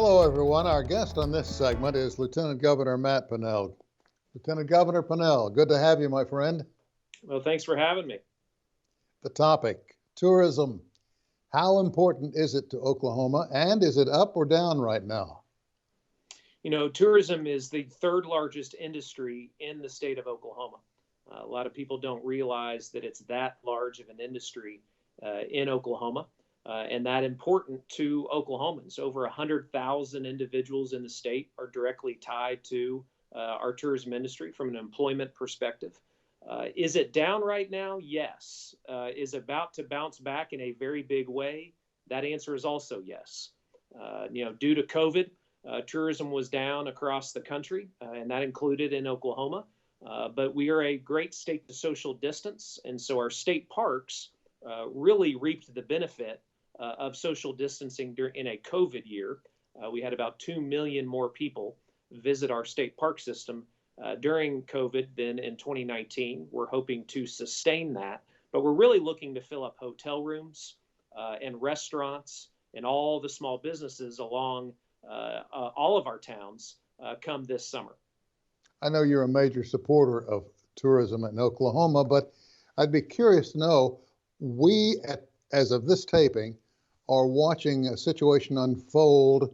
Hello, everyone. Our guest on this segment is Lieutenant Governor Matt Pinnell. Lieutenant Governor Pinnell, good to have you, my friend. Well, thanks for having me. The topic, tourism. How important is it to Oklahoma, and is it up or down right now? Tourism is the third largest industry in the state of Oklahoma. A lot of people don't realize that it's that large of an industry in Oklahoma and that important to Oklahomans. Over 100,000 individuals in the state are directly tied to our tourism industry from an employment perspective. Is it down right now? Yes. Is it about to bounce back in a very big way? That answer is also yes. Due to COVID, tourism was down across the country, and that included in Oklahoma. But we are a great state to social distance, and so our state parks really reaped the benefit of social distancing in a COVID year. We had about 2 million more people visit our state park system during COVID than in 2019. We're hoping to sustain that, but we're really looking to fill up hotel rooms and restaurants and all the small businesses along all of our towns come this summer. I know you're a major supporter of tourism in Oklahoma, but I'd be curious to know, as of this taping, are watching a situation unfold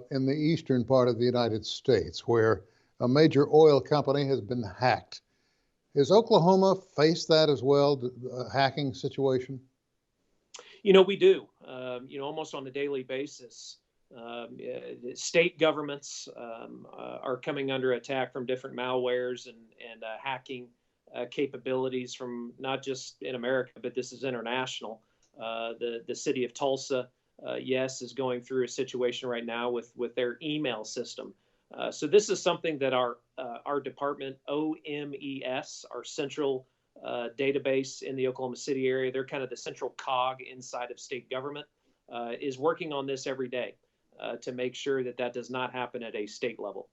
in the eastern part of the United States where a major oil company has been hacked. Has Oklahoma faced that as well, a hacking situation? We do, almost on a daily basis. State governments are coming under attack from different malwares and hacking capabilities from not just in America, but this is international. The city of Tulsa, yes, is going through a situation right now with their email system. So this is something that our department, OMES, our central database in the Oklahoma City area, they're kind of the central cog inside of state government, is working on this every day to make sure that does not happen at a state level.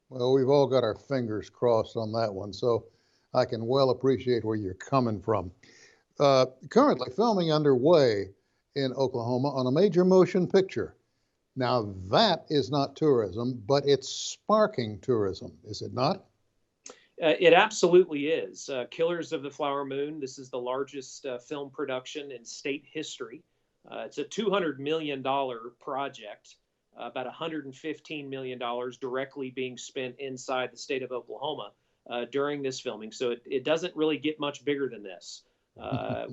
Well, we've all got our fingers crossed on that one, so I can well appreciate where you're coming from. Currently filming underway in Oklahoma on a major motion picture. Now, that is not tourism, but it's sparking tourism, is it not? It absolutely is. Killers of the Flower Moon. This is the largest film production in state history. It's a $200 million project, about $115 million directly being spent inside the state of Oklahoma during this filming. So it doesn't really get much bigger than this,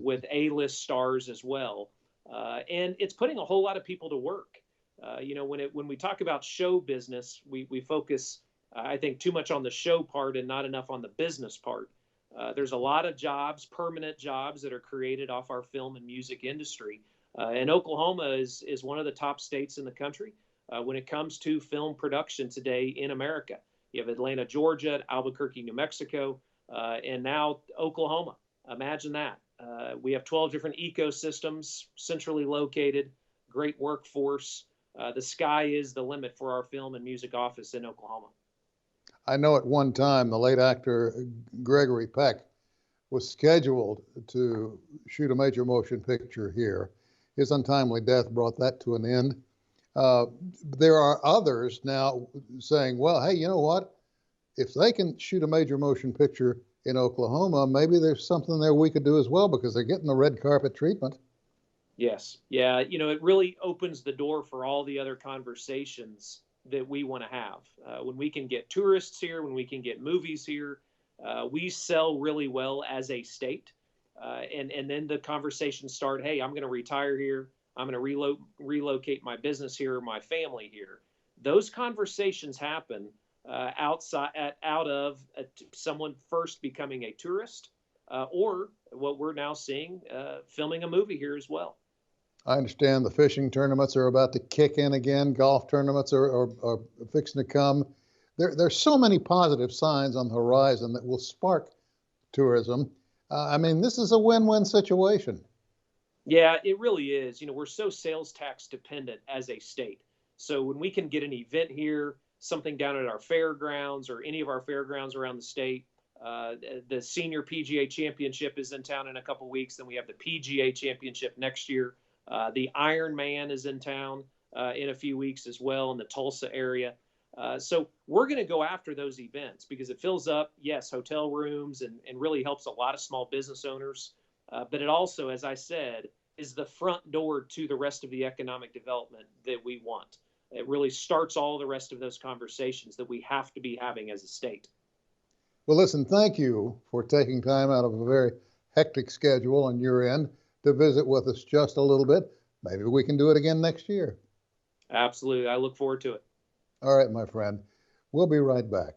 with A-list stars as well. And it's putting a whole lot of people to work. When we talk about show business, we focus, I think, too much on the show part and not enough on the business part. There's a lot of jobs, permanent jobs that are created off our film and music industry. And Oklahoma is one of the top states in the country when it comes to film production today in America. You have Atlanta, Georgia, Albuquerque, New Mexico, and now Oklahoma. Imagine that. We have 12 different ecosystems, centrally located, great workforce. The sky is the limit for our film and music office in Oklahoma. I know at one time the late actor Gregory Peck was scheduled to shoot a major motion picture here. His untimely death brought that to an end. There are others now saying, well, hey, you know what? If they can shoot a major motion picture in Oklahoma, maybe there's something there we could do as well, because they're getting the red carpet treatment. Yes. Yeah. It really opens the door for all the other conversations that we want to have. When we can get tourists here, when we can get movies here, we sell really well as a state. And then the conversations start, hey, I'm going to retire here. I'm going to relocate my business here, my family here. Those conversations happen out of someone first becoming a tourist or what we're now seeing, filming a movie here as well. I understand the fishing tournaments are about to kick in again. Golf tournaments are fixing to come. There's so many positive signs on the horizon that will spark tourism. This is a win-win situation. Yeah, it really is. We're so sales tax dependent as a state. So when we can get an event here, something down at our fairgrounds or any of our fairgrounds around the state, the senior PGA championship is in town in a couple weeks. Then we have the PGA championship next year. The Ironman is in town. in a few weeks as well in the Tulsa area. So we're going to go after those events because it fills up, yes, hotel rooms and really helps a lot of small business owners. But it also, as I said, is the front door to the rest of the economic development that we want. It really starts all the rest of those conversations that we have to be having as a state. Well, listen, thank you for taking time out of a very hectic schedule on your end to visit with us just a little bit. Maybe we can do it again next year. Absolutely. I look forward to it. All right, my friend. We'll be right back.